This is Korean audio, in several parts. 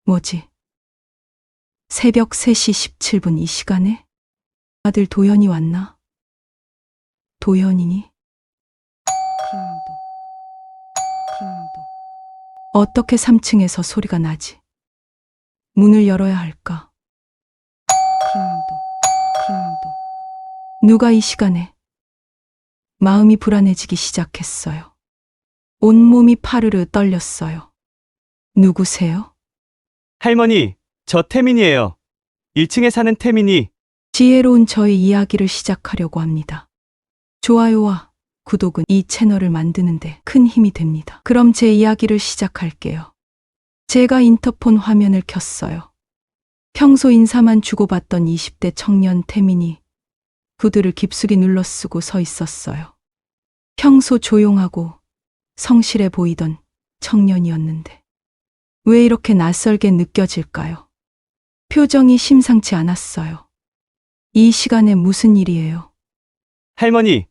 뭐지? 새벽 3시 17분 이 시간에? 아들 도현이 왔나? 도현이니? 팅도. 어떻게 3층에서 소리가 나지? 문을 열어야 할까? 팅도. 누가 이 시간에? 마음이 불안해지기 시작했어요. 온몸이 파르르 떨렸어요. 누구세요? 할머니, 저 태민이에요. 1층에 사는 태민이. 지혜로운 저의 이야기를 시작하려고 합니다. 좋아요와 구독은 이 채널을 만드는데 큰 힘이 됩니다. 그럼 제 이야기를 시작할게요. 제가 인터폰 화면을 켰어요. 평소 인사만 주고받던 20대 청년 태민이 구두를 깊숙이 눌러쓰고 서 있었어요. 평소 조용하고 성실해 보이던 청년이었는데 왜 이렇게 낯설게 느껴질까요? 표정이 심상치 않았어요. 이 시간에 무슨 일이에요? 할머니,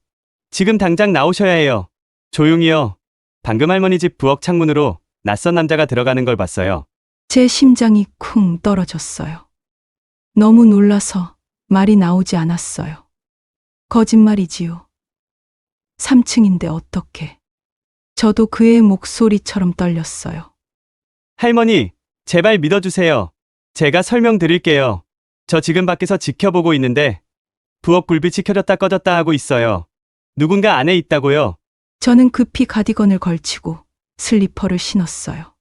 지금 당장 나오셔야 해요. 조용히요. 방금 할머니 집 부엌 창문으로 낯선 남자가 들어가는 걸 봤어요. 제 심장이 쿵 떨어졌어요. 너무 놀라서 말이 나오지 않았어요. 거짓말이지요. 3층인데 어떻게? 저도 그의 목소리처럼 떨렸어요. 할머니, 제발 믿어주세요. 제가 설명드릴게요. 저 지금 밖에서 지켜보고 있는데 부엌 불빛이 켜졌다 꺼졌다 하고 있어요. 누군가 안에 있다고요. 저는 급히 가디건을 걸치고 슬리퍼를 신었어요.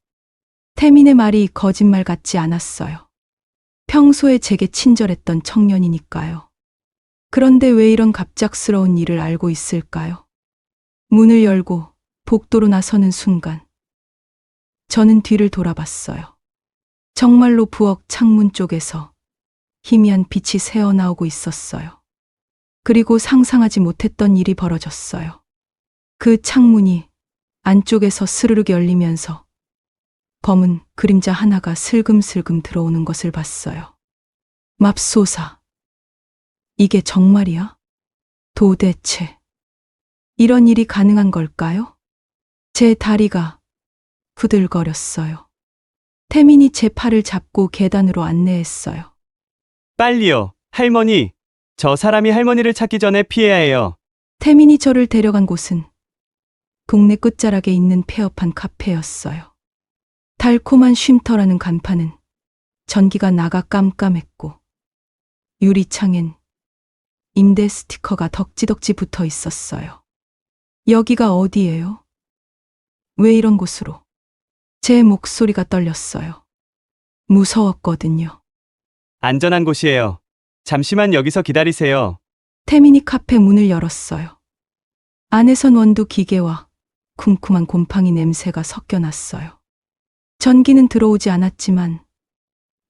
태민의 말이 거짓말 같지 않았어요. 평소에 제게 친절했던 청년이니까요. 그런데 왜 이런 갑작스러운 일을 알고 있을까요? 문을 열고 복도로 나서는 순간 저는 뒤를 돌아봤어요. 정말로 부엌 창문 쪽에서 희미한 빛이 새어나오고 있었어요. 그리고 상상하지 못했던 일이 벌어졌어요. 그 창문이 안쪽에서 스르륵 열리면서 검은 그림자 하나가 슬금슬금 들어오는 것을 봤어요. 맙소사. 이게 정말이야? 도대체 이런 일이 가능한 걸까요? 제 다리가 부들거렸어요. 태민이 제 팔을 잡고 계단으로 안내했어요. 빨리요. 할머니. 저 사람이 할머니를 찾기 전에 피해야 해요. 태민이 저를 데려간 곳은 동네 끝자락에 있는 폐업한 카페였어요. 달콤한 쉼터라는 간판은 전기가 나가 깜깜했고 유리창엔 임대 스티커가 덕지덕지 붙어 있었어요. 여기가 어디예요? 왜 이런 곳으로? 제 목소리가 떨렸어요. 무서웠거든요. 안전한 곳이에요. 잠시만 여기서 기다리세요. 태민이 카페 문을 열었어요. 안에선 원두 기계와 쿰쿰한 곰팡이 냄새가 섞여났어요. 전기는 들어오지 않았지만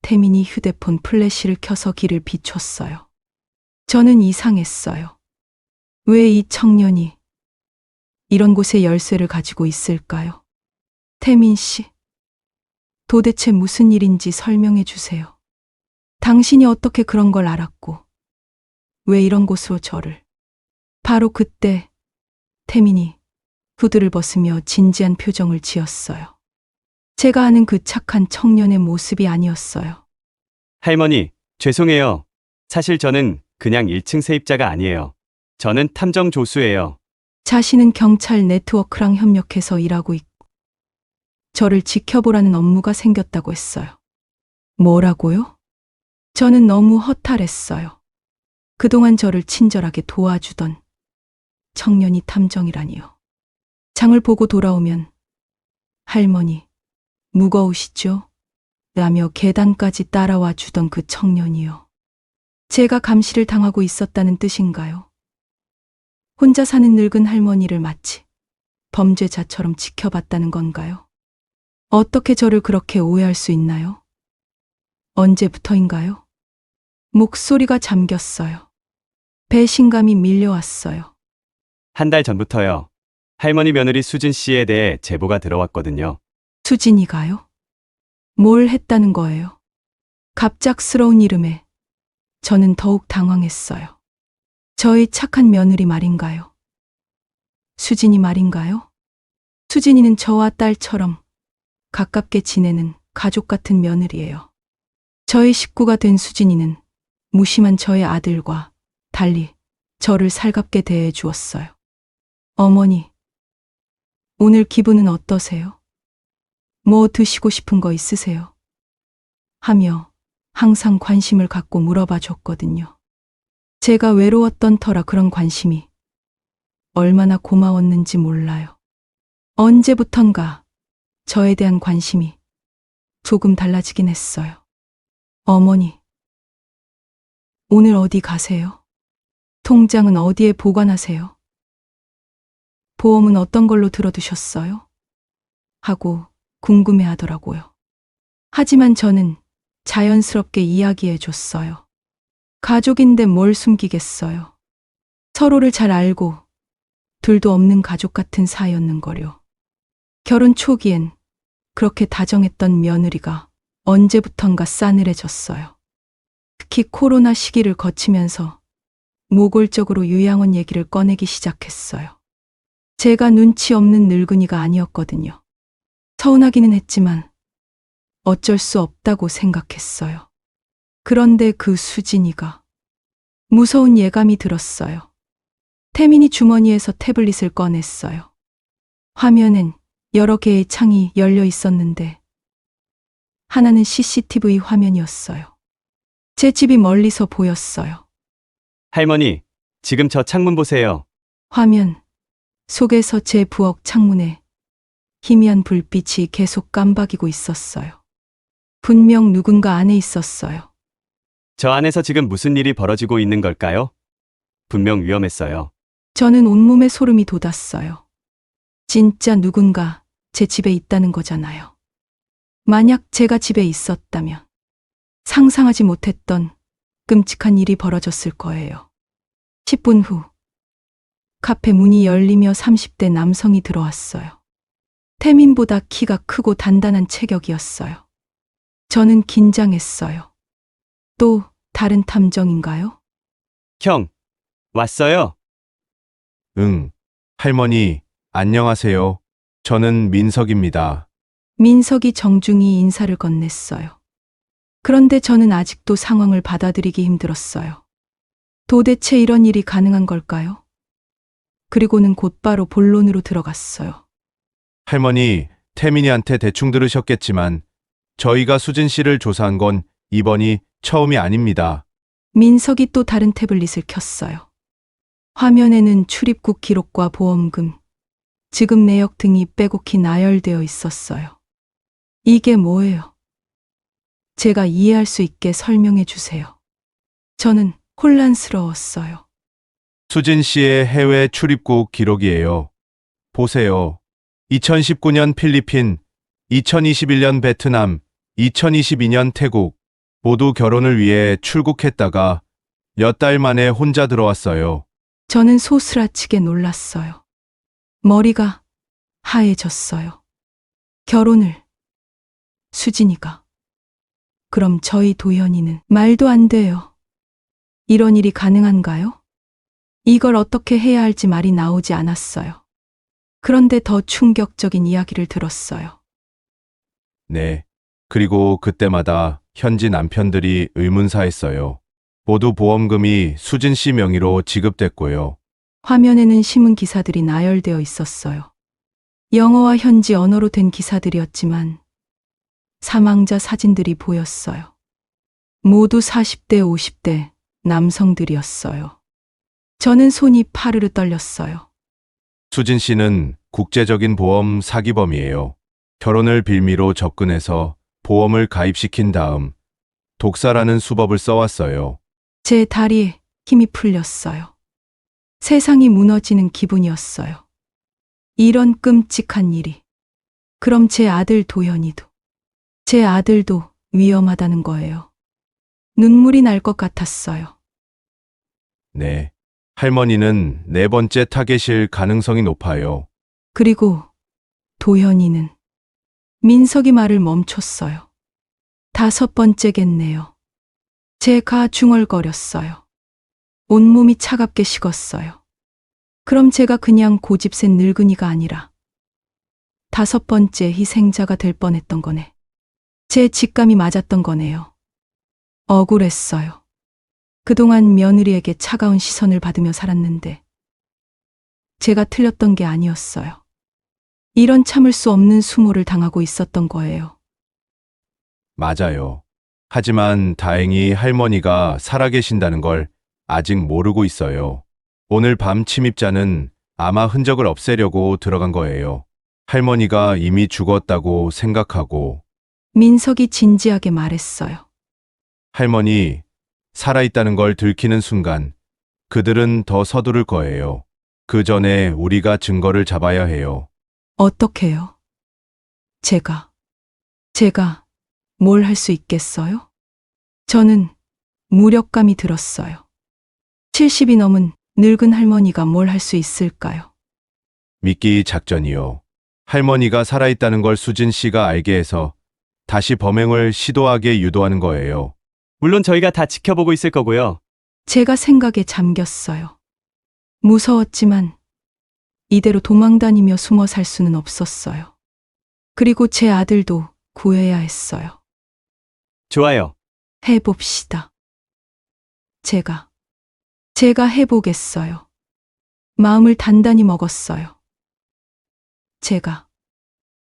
태민이 휴대폰 플래시를 켜서 길을 비췄어요. 저는 이상했어요. 왜 이 청년이 이런 곳에 열쇠를 가지고 있을까요? 태민 씨, 도대체 무슨 일인지 설명해 주세요. 당신이 어떻게 그런 걸 알았고 왜 이런 곳으로 저를? 바로 그때 태민이 후드를 벗으며 진지한 표정을 지었어요. 제가 아는 그 착한 청년의 모습이 아니었어요. 할머니, 죄송해요. 사실 저는 그냥 1층 세입자가 아니에요. 저는 탐정 조수예요. 자신은 경찰 네트워크랑 협력해서 일하고 있고 저를 지켜보라는 업무가 생겼다고 했어요. 뭐라고요? 저는 너무 허탈했어요. 그동안 저를 친절하게 도와주던 청년이 탐정이라니요. 장을 보고 돌아오면 할머니, 무거우시죠? 라며 계단까지 따라와 주던 그 청년이요. 제가 감시를 당하고 있었다는 뜻인가요? 혼자 사는 늙은 할머니를 마치 범죄자처럼 지켜봤다는 건가요? 어떻게 저를 그렇게 오해할 수 있나요? 언제부터인가요? 목소리가 잠겼어요. 배신감이 밀려왔어요. 한 달 전부터요. 할머니 며느리 수진 씨에 대해 제보가 들어왔거든요. 수진이가요? 뭘 했다는 거예요? 갑작스러운 이름에 저는 더욱 당황했어요. 저의 착한 며느리 말인가요? 수진이 말인가요? 수진이는 저와 딸처럼 가깝게 지내는 가족 같은 며느리예요. 저의 식구가 된 수진이는 무심한 저의 아들과 달리 저를 살갑게 대해 주었어요. 어머니, 오늘 기분은 어떠세요? 뭐 드시고 싶은 거 있으세요? 하며 항상 관심을 갖고 물어봐 줬거든요. 제가 외로웠던 터라 그런 관심이 얼마나 고마웠는지 몰라요. 언제부턴가 저에 대한 관심이 조금 달라지긴 했어요. 어머니, 오늘 어디 가세요? 통장은 어디에 보관하세요? 보험은 어떤 걸로 들어두셨어요? 하고 궁금해 하더라고요. 하지만 저는 자연스럽게 이야기해 줬어요. 가족인데 뭘 숨기겠어요. 서로를 잘 알고 둘도 없는 가족 같은 사이였는걸요. 결혼 초기엔 그렇게 다정했던 며느리가 언제부턴가 싸늘해졌어요. 특히 코로나 시기를 거치면서 모골적으로 요양원 얘기를 꺼내기 시작했어요. 제가 눈치 없는 늙은이가 아니었거든요. 서운하기는 했지만 어쩔 수 없다고 생각했어요. 그런데 그 수진이가 무서운 예감이 들었어요. 태민이 주머니에서 태블릿을 꺼냈어요. 화면엔 여러 개의 창이 열려 있었는데 하나는 CCTV 화면이었어요. 제 집이 멀리서 보였어요. 할머니, 지금 저 창문 보세요. 화면 속에서 제 부엌 창문에 희미한 불빛이 계속 깜박이고 있었어요. 분명 누군가 안에 있었어요. 저 안에서 지금 무슨 일이 벌어지고 있는 걸까요? 분명 위험했어요. 저는 온몸에 소름이 돋았어요. 진짜 누군가 제 집에 있다는 거잖아요. 만약 제가 집에 있었다면 상상하지 못했던 끔찍한 일이 벌어졌을 거예요. 10분 후 카페 문이 열리며 30대 남성이 들어왔어요. 태민보다 키가 크고 단단한 체격이었어요. 저는 긴장했어요. 또 다른 탐정인가요? 형, 왔어요. 응. 할머니, 안녕하세요. 저는 민석입니다. 민석이 정중히 인사를 건넸어요. 그런데 저는 아직도 상황을 받아들이기 힘들었어요. 도대체 이런 일이 가능한 걸까요? 그리고는 곧바로 본론으로 들어갔어요. 할머니, 태민이한테 대충 들으셨겠지만 저희가 수진 씨를 조사한 건 이번이 처음이 아닙니다. 민석이 또 다른 태블릿을 켰어요. 화면에는 출입국 기록과 보험금, 지급 내역 등이 빼곡히 나열되어 있었어요. 이게 뭐예요? 제가 이해할 수 있게 설명해 주세요. 저는 혼란스러웠어요. 수진 씨의 해외 출입국 기록이에요. 보세요. 2019년 필리핀, 2021년 베트남, 2022년 태국, 모두 결혼을 위해 출국했다가 몇 달 만에 혼자 들어왔어요. 저는 소스라치게 놀랐어요. 머리가 하얘졌어요. 결혼을 수진이가. 그럼 저희 도연이는 말도 안 돼요. 이런 일이 가능한가요? 이걸 어떻게 해야 할지 말이 나오지 않았어요. 그런데 더 충격적인 이야기를 들었어요. 네. 그리고 그때마다 현지 남편들이 의문사했어요. 모두 보험금이 수진 씨 명의로 지급됐고요. 화면에는 신문 기사들이 나열되어 있었어요. 영어와 현지 언어로 된 기사들이었지만 사망자 사진들이 보였어요. 모두 40대, 50대 남성들이었어요. 저는 손이 파르르 떨렸어요. 수진 씨는 국제적인 보험 사기범이에요. 결혼을 빌미로 접근해서 보험을 가입시킨 다음 독사라는 수법을 써왔어요. 제 다리에 힘이 풀렸어요. 세상이 무너지는 기분이었어요. 이런 끔찍한 일이. 그럼 제 아들 도연이도, 제 아들도 위험하다는 거예요. 눈물이 날 것 같았어요. 네. 할머니는 네 번째 타겟일 가능성이 높아요. 그리고 도연이는 민석이 말을 멈췄어요. 다섯 번째겠네요. 제가 중얼거렸어요. 온몸이 차갑게 식었어요. 그럼 제가 그냥 고집센 늙은이가 아니라 다섯 번째 희생자가 될 뻔했던 거네. 제 직감이 맞았던 거네요. 억울했어요. 그동안 며느리에게 차가운 시선을 받으며 살았는데 제가 틀렸던 게 아니었어요. 이런 참을 수 없는 수모를 당하고 있었던 거예요. 맞아요. 하지만 다행히 할머니가 살아계신다는 걸 아직 모르고 있어요. 오늘 밤 침입자는 아마 흔적을 없애려고 들어간 거예요. 할머니가 이미 죽었다고 생각하고. 민석이 진지하게 말했어요. 할머니, 살아있다는 걸 들키는 순간 그들은 더 서두를 거예요. 그 전에 우리가 증거를 잡아야 해요. 어떻게요? 제가 뭘 할 수 있겠어요? 저는 무력감이 들었어요. 70이 넘은 늙은 할머니가 뭘 할 수 있을까요? 미끼 작전이요. 할머니가 살아있다는 걸 수진 씨가 알게 해서 다시 범행을 시도하게 유도하는 거예요. 물론 저희가 다 지켜보고 있을 거고요. 제가 생각에 잠겼어요. 무서웠지만 이대로 도망다니며 숨어 살 수는 없었어요. 그리고 제 아들도 구해야 했어요. 좋아요. 해봅시다. 제가 해보겠어요. 마음을 단단히 먹었어요.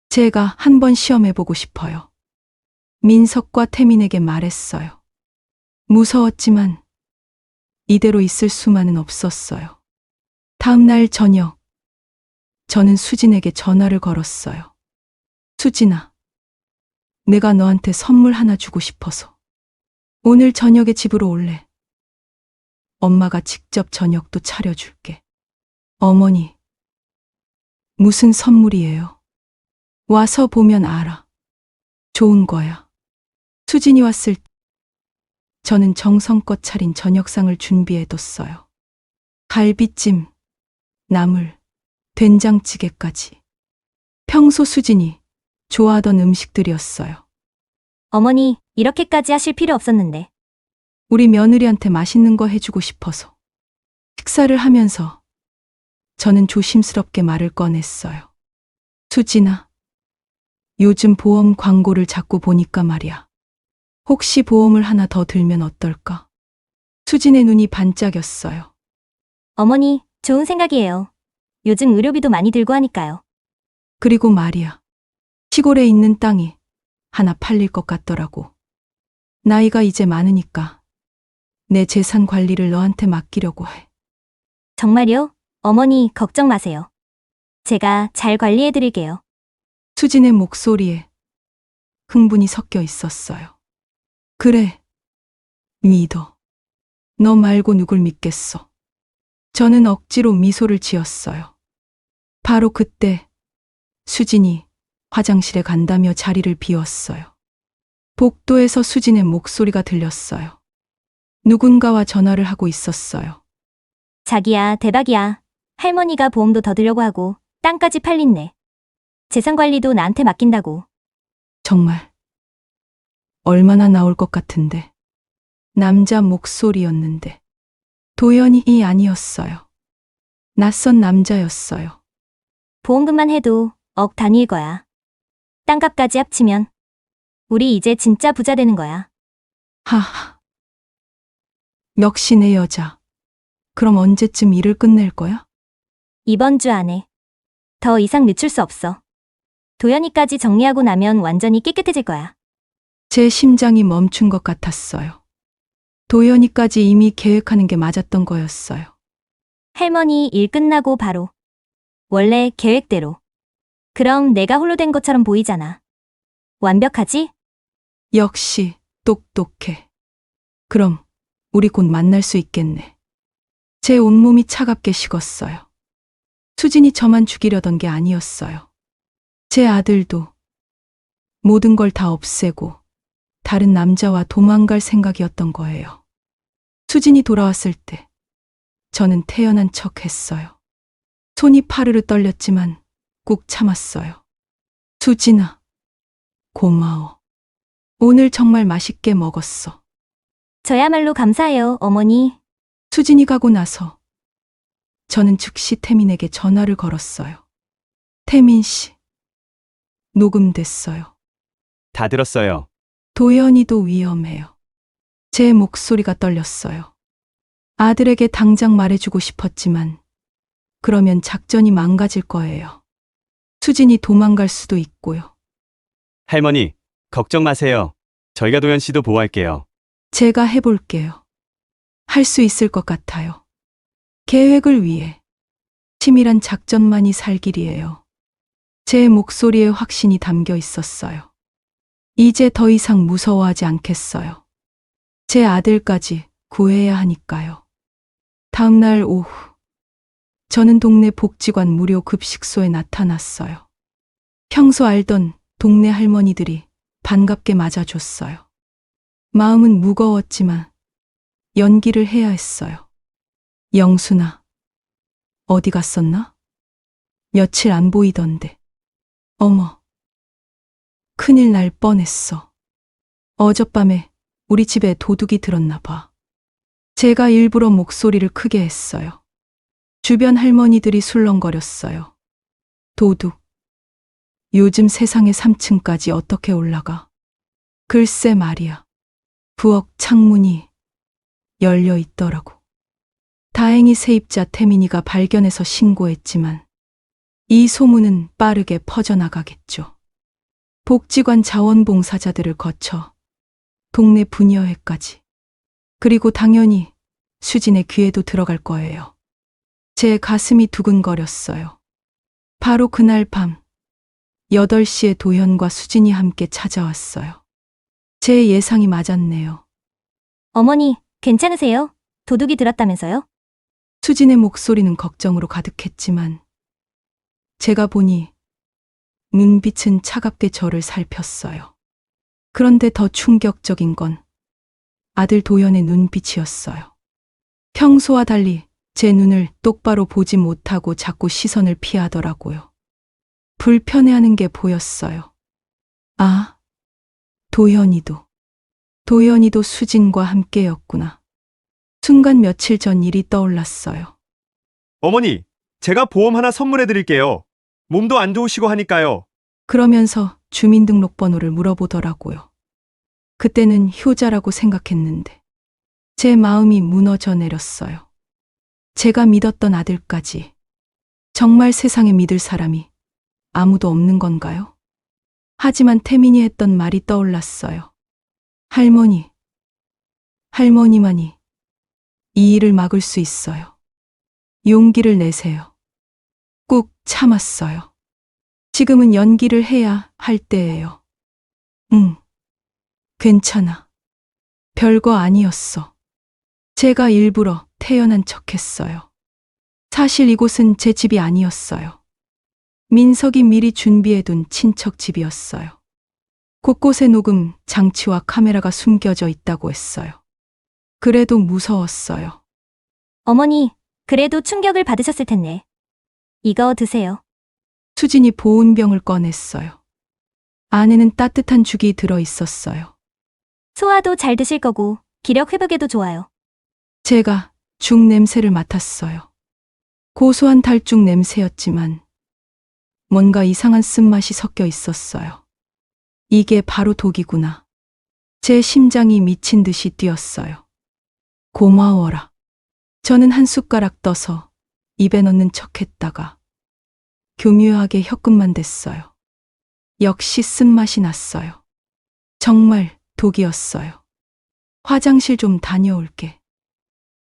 제가 한번 시험해보고 싶어요. 민석과 태민에게 말했어요. 무서웠지만 이대로 있을 수만은 없었어요. 다음 날 저녁, 저는 수진에게 전화를 걸었어요. 수진아, 내가 너한테 선물 하나 주고 싶어서. 오늘 저녁에 집으로 올래. 엄마가 직접 저녁도 차려줄게. 어머니, 무슨 선물이에요? 와서 보면 알아. 좋은 거야. 수진이 왔을 때 저는 정성껏 차린 저녁상을 준비해뒀어요. 갈비찜, 나물, 된장찌개까지. 평소 수진이 좋아하던 음식들이었어요. 어머니, 이렇게까지 하실 필요 없었는데. 우리 며느리한테 맛있는 거 해주고 싶어서. 식사를 하면서 저는 조심스럽게 말을 꺼냈어요. 수진아, 요즘 보험 광고를 자꾸 보니까 말이야. 혹시 보험을 하나 더 들면 어떨까? 수진의 눈이 반짝였어요. 어머니, 좋은 생각이에요. 요즘 의료비도 많이 들고 하니까요. 그리고 말이야. 시골에 있는 땅이 하나 팔릴 것 같더라고. 나이가 이제 많으니까 내 재산 관리를 너한테 맡기려고 해. 정말요? 어머니, 걱정 마세요. 제가 잘 관리해드릴게요. 수진의 목소리에 흥분이 섞여 있었어요. 그래, 믿어. 너 말고 누굴 믿겠어. 저는 억지로 미소를 지었어요. 바로 그때 수진이 화장실에 간다며 자리를 비웠어요. 복도에서 수진의 목소리가 들렸어요. 누군가와 전화를 하고 있었어요. 자기야, 대박이야. 할머니가 보험도 더 들려고 하고 땅까지 팔린네. 재산 관리도 나한테 맡긴다고. 정말 얼마나 나올 것 같은데. 남자 목소리였는데 도연이 아니었어요. 낯선 남자였어요. 보험금만 해도 억 단위일 거야. 땅값까지 합치면 우리 이제 진짜 부자 되는 거야. 하하. 역시 내 여자. 그럼 언제쯤 일을 끝낼 거야? 이번 주 안에. 더 이상 늦출 수 없어. 도연이까지 정리하고 나면 완전히 깨끗해질 거야. 제 심장이 멈춘 것 같았어요. 도연이까지 이미 계획하는 게 맞았던 거였어요. 할머니 일 끝나고 바로. 원래 계획대로. 그럼 내가 홀로 된 것처럼 보이잖아. 완벽하지? 역시 똑똑해. 그럼 우리 곧 만날 수 있겠네. 제 온몸이 차갑게 식었어요. 수진이 저만 죽이려던 게 아니었어요. 제 아들도 모든 걸 다 없애고 다른 남자와 도망갈 생각이었던 거예요. 수진이 돌아왔을 때 저는 태연한 척 했어요. 손이 파르르 떨렸지만 꾹 참았어요. 수진아, 고마워. 오늘 정말 맛있게 먹었어. 저야말로 감사해요, 어머니. 수진이 가고 나서 저는 즉시 태민에게 전화를 걸었어요. 태민 씨, 녹음됐어요. 다 들었어요. 도연이도 위험해요. 제 목소리가 떨렸어요. 아들에게 당장 말해주고 싶었지만 그러면 작전이 망가질 거예요. 수진이 도망갈 수도 있고요. 할머니, 걱정 마세요. 저희가 도연 씨도 보호할게요. 제가 해볼게요. 할 수 있을 것 같아요. 계획을 위해 치밀한 작전만이 살 길이에요. 제 목소리에 확신이 담겨 있었어요. 이제 더 이상 무서워하지 않겠어요. 제 아들까지 구해야 하니까요. 다음 날 오후, 저는 동네 복지관 무료 급식소에 나타났어요. 평소 알던 동네 할머니들이 반갑게 맞아줬어요. 마음은 무거웠지만 연기를 해야 했어요. 영순아, 어디 갔었나? 며칠 안 보이던데. 어머, 큰일 날 뻔했어. 어젯밤에 우리 집에 도둑이 들었나 봐. 제가 일부러 목소리를 크게 했어요. 주변 할머니들이 술렁거렸어요. 도둑. 요즘 세상에 3층까지 어떻게 올라가? 글쎄 말이야. 부엌 창문이 열려 있더라고. 다행히 세입자 태민이가 발견해서 신고했지만 이 소문은 빠르게 퍼져나가겠죠. 복지관 자원봉사자들을 거쳐 동네 부녀회까지. 그리고 당연히 수진의 귀에도 들어갈 거예요. 제 가슴이 두근거렸어요. 바로 그날 밤 8시에 도현과 수진이 함께 찾아왔어요. 제 예상이 맞았네요. 어머니, 괜찮으세요? 도둑이 들었다면서요? 수진의 목소리는 걱정으로 가득했지만 제가 보니 눈빛은 차갑게 저를 살폈어요. 그런데 더 충격적인 건 아들 도연의 눈빛이었어요. 평소와 달리 제 눈을 똑바로 보지 못하고 자꾸 시선을 피하더라고요. 불편해하는 게 보였어요. 아, 도연이도 수진과 함께였구나. 순간 며칠 전 일이 떠올랐어요. 어머니, 제가 보험 하나 선물해 드릴게요. 몸도 안 좋으시고 하니까요. 그러면서 주민등록번호를 물어보더라고요. 그때는 효자라고 생각했는데 제 마음이 무너져 내렸어요. 제가 믿었던 아들까지 정말 세상에 믿을 사람이 아무도 없는 건가요? 하지만 태민이 했던 말이 떠올랐어요. 할머니만이 이 일을 막을 수 있어요. 용기를 내세요. 꾹 참았어요. 지금은 연기를 해야 할 때예요. 응, 괜찮아. 별거 아니었어. 제가 일부러 태연한 척했어요. 사실 이곳은 제 집이 아니었어요. 민석이 미리 준비해둔 친척 집이었어요. 곳곳에 녹음 장치와 카메라가 숨겨져 있다고 했어요. 그래도 무서웠어요. 어머니, 그래도 충격을 받으셨을 텐데. 이거 드세요. 수진이 보온병을 꺼냈어요. 안에는 따뜻한 죽이 들어 있었어요. 소화도 잘 드실 거고 기력 회복에도 좋아요. 제가 죽 냄새를 맡았어요. 고소한 달죽 냄새였지만 뭔가 이상한 쓴맛이 섞여 있었어요. 이게 바로 독이구나. 제 심장이 미친 듯이 뛰었어요. 고마워라. 저는 한 숟가락 떠서 입에 넣는 척했다가 교묘하게 혀끝만 댔어요. 역시 쓴맛이 났어요. 정말 독이었어요. 화장실 좀 다녀올게.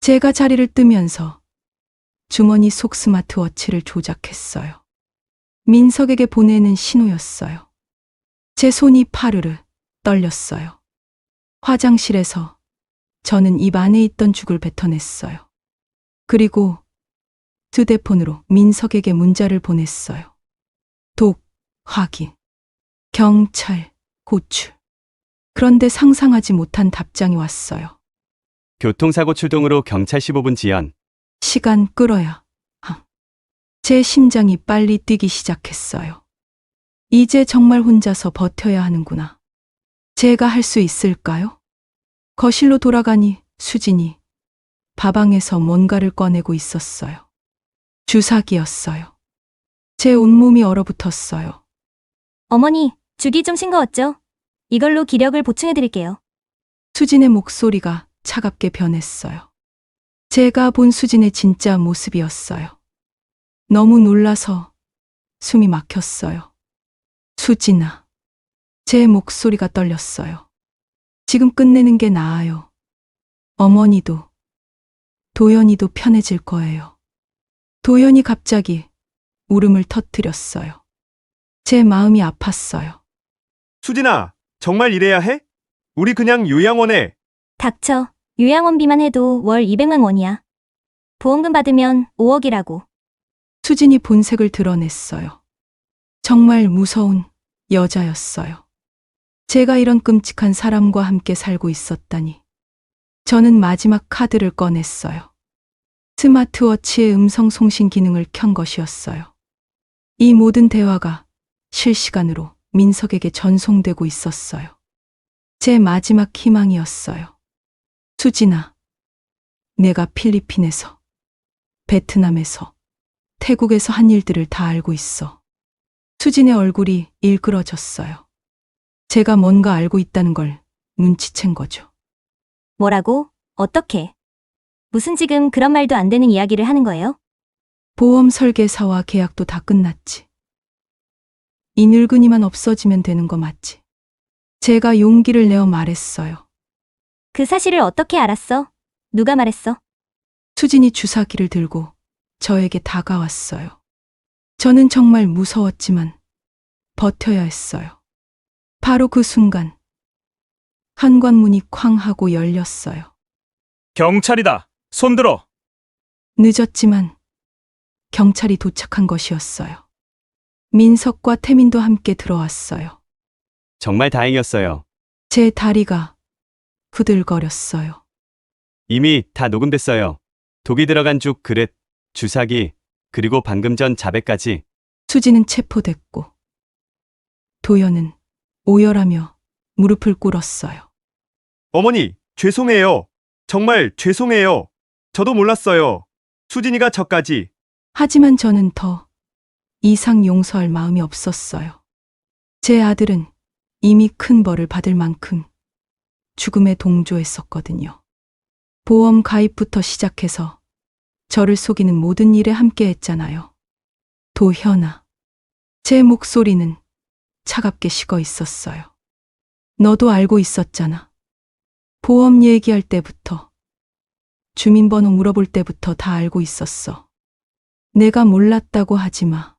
제가 자리를 뜨면서 주머니 속 스마트워치를 조작했어요. 민석에게 보내는 신호였어요. 제 손이 파르르 떨렸어요. 화장실에서 저는 입 안에 있던 죽을 뱉어냈어요. 그리고 휴대폰으로 민석에게 문자를 보냈어요. 독, 확인, 경찰, 호출. 그런데 상상하지 못한 답장이 왔어요. 교통사고 출동으로 경찰 15분 지연. 시간 끌어야. 제 심장이 빨리 뛰기 시작했어요. 이제 정말 혼자서 버텨야 하는구나. 제가 할 수 있을까요? 거실로 돌아가니 수진이 밥방에서 뭔가를 꺼내고 있었어요. 주사기였어요. 제 온몸이 얼어붙었어요. 어머니, 죽이 좀 싱거웠죠? 이걸로 기력을 보충해드릴게요. 수진의 목소리가 차갑게 변했어요. 제가 본 수진의 진짜 모습이었어요. 너무 놀라서 숨이 막혔어요. 수진아. 제 목소리가 떨렸어요. 지금 끝내는 게 나아요. 어머니도, 도연이도 편해질 거예요. 도연이 갑자기 울음을 터뜨렸어요. 제 마음이 아팠어요. 수진아, 정말 이래야 해? 우리 그냥 요양원에. 닥쳐. 요양원비만 해도 월 200만 원이야. 보험금 받으면 5억이라고. 수진이 본색을 드러냈어요. 정말 무서운 여자였어요. 제가 이런 끔찍한 사람과 함께 살고 있었다니. 저는 마지막 카드를 꺼냈어요. 스마트워치의 음성 송신 기능을 켠 것이었어요. 이 모든 대화가 실시간으로 민석에게 전송되고 있었어요. 제 마지막 희망이었어요. 수진아, 내가 필리핀에서, 베트남에서, 태국에서 한 일들을 다 알고 있어. 수진의 얼굴이 일그러졌어요. 제가 뭔가 알고 있다는 걸 눈치챈 거죠. 뭐라고? 어떻게? 무슨 지금 그런 말도 안 되는 이야기를 하는 거예요? 보험 설계사와 계약도 다 끝났지. 이 늙은이만 없어지면 되는 거 맞지? 제가 용기를 내어 말했어요. 그 사실을 어떻게 알았어? 누가 말했어? 수진이 주사기를 들고 저에게 다가왔어요. 저는 정말 무서웠지만 버텨야 했어요. 바로 그 순간 현관문이 쾅 하고 열렸어요. 경찰이다. 손들어. 늦었지만 경찰이 도착한 것이었어요. 민석과 태민도 함께 들어왔어요. 정말 다행이었어요. 제 다리가 후들거렸어요. 이미 다 녹음됐어요. 독이 들어간 죽 그릇, 주사기, 그리고 방금 전 자백까지. 수지는 체포됐고 도연은 오열하며 무릎을 꿇었어요. 어머니, 죄송해요. 정말 죄송해요. 저도 몰랐어요. 수진이가 저까지. 하지만 저는 더 이상 용서할 마음이 없었어요. 제 아들은 이미 큰 벌을 받을 만큼 죽음에 동조했었거든요. 보험 가입부터 시작해서 저를 속이는 모든 일에 함께 했잖아요. 도현아. 제 목소리는 차갑게 식어 있었어요. 너도 알고 있었잖아. 보험 얘기할 때부터, 주민번호 물어볼 때부터 다 알고 있었어. 내가 몰랐다고 하지 마.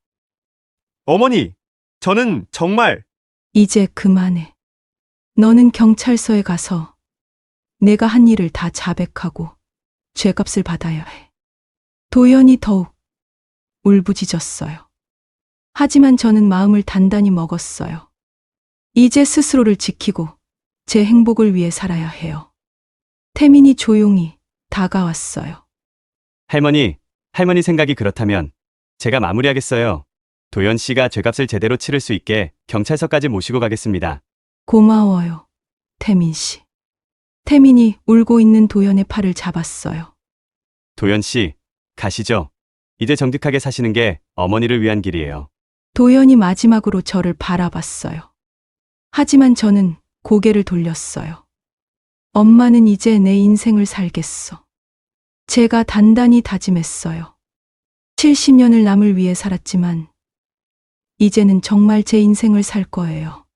어머니, 저는 정말. 이제 그만해. 너는 경찰서에 가서 내가 한 일을 다 자백하고 죄값을 받아야 해. 도연이 더욱 울부짖었어요. 하지만 저는 마음을 단단히 먹었어요. 이제 스스로를 지키고 제 행복을 위해 살아야 해요. 태민이 조용히 다가왔어요. 할머니 생각이 그렇다면 제가 마무리하겠어요. 도연 씨가 죄값을 제대로 치를 수 있게 경찰서까지 모시고 가겠습니다. 고마워요, 태민 씨. 태민이 울고 있는 도연의 팔을 잡았어요. 도연 씨, 가시죠. 이제 정직하게 사시는 게 어머니를 위한 길이에요. 도연이 마지막으로 저를 바라봤어요. 하지만 저는 고개를 돌렸어요. 엄마는 이제 내 인생을 살겠어. 제가 단단히 다짐했어요. 70년을 남을 위해 살았지만 이제는 정말 제 인생을 살 거예요.